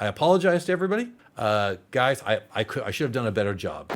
I apologize to everybody. Guys, I should have done a better job.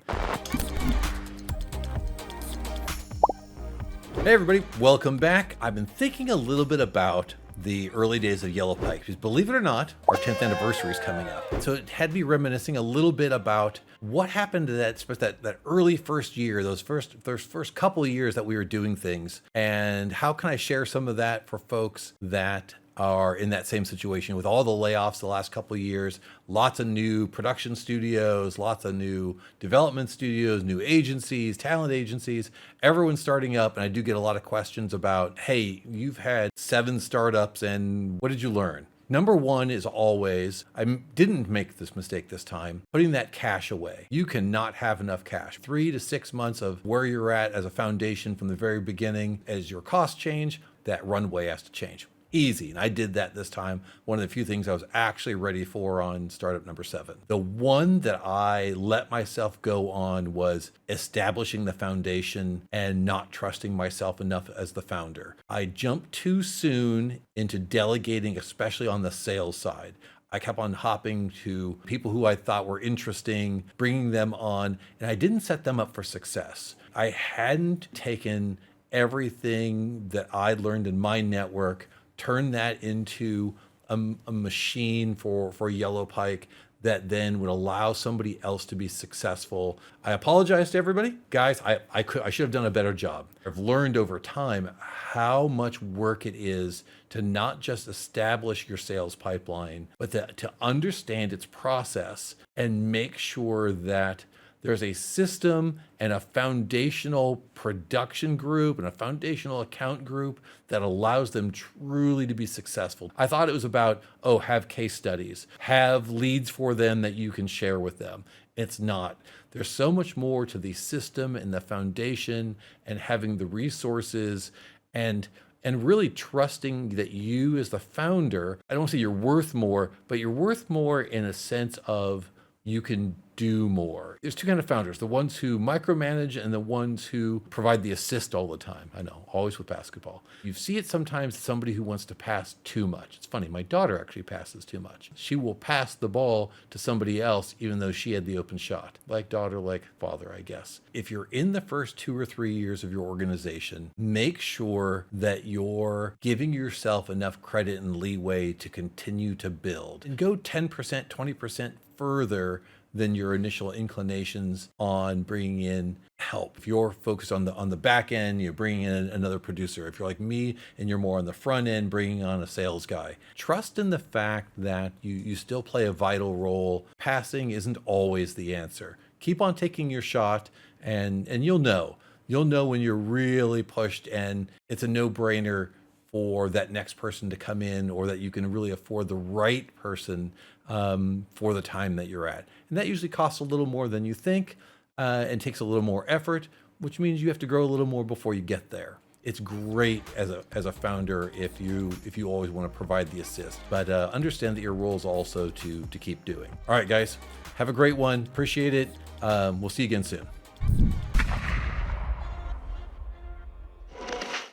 Hey everybody, welcome back. I've been thinking a little bit about the early days of Yellow Pike, because believe it or not, our 10th anniversary is coming up. So it had me reminiscing a little bit about what happened to that early first year, those first couple of years that we were doing things, and how can I share some of that for folks that are in that same situation with all the layoffs the last couple of years, lots of new production studios, lots of new development studios, new agencies, talent agencies, everyone's starting up. And I do get a lot of questions about, hey, you've had 7 startups and what did you learn? Number one is always, I didn't make this mistake this time, putting that cash away. You cannot have enough cash. 3 to 6 months of where you're at as a foundation from the very beginning. As your costs change, that runway has to change. Easy. And I did that this time. One of the few things I was actually ready for on startup number 7. The one that I let myself go on was establishing the foundation and not trusting myself enough as the founder. I jumped too soon into delegating, especially on the sales side. I kept on hopping to people who I thought were interesting, bringing them on, and I didn't set them up for success. I hadn't taken everything that I learned in my network, turn that into a machine for Yellow Pike that then would allow somebody else to be successful. I apologize to everybody. Guys, I should have done a better job. I've learned over time how much work it is to not just establish your sales pipeline, but to understand its process and make sure that there's a system and a foundational production group and a foundational account group that allows them truly to be successful. I thought it was about, have case studies, have leads for them that you can share with them. It's not. There's so much more to the system and the foundation and having the resources and really trusting that you as the founder, I don't say you're worth more, but you're worth more in a sense of you can do more. There's 2 kinds of founders, the ones who micromanage and the ones who provide the assist all the time. I know, always with basketball. You see it sometimes, somebody who wants to pass too much. It's funny, my daughter actually passes too much. She will pass the ball to somebody else even though she had the open shot. Like daughter, like father, I guess. If you're in the first 2 or 3 years of your organization, make sure that you're giving yourself enough credit and leeway to continue to build. And go 10%, 20% further than your initial inclinations on bringing in help. If you're focused on the back end, you're bringing in another producer. If you're like me and you're more on the front end, bringing on a sales guy. Trust in the fact that you still play a vital role. Passing isn't always the answer. Keep on taking your shot and you'll know. You'll know when you're really pushed and it's a no-brainer for that next person to come in, or that you can really afford the right person for the time that you're at. And that usually costs a little more than you think and takes a little more effort, which means you have to grow a little more before you get there. It's great as a founder if you always want to provide the assist, but understand that your role is also to keep doing. All right, guys, have a great one. Appreciate it. We'll see you again soon.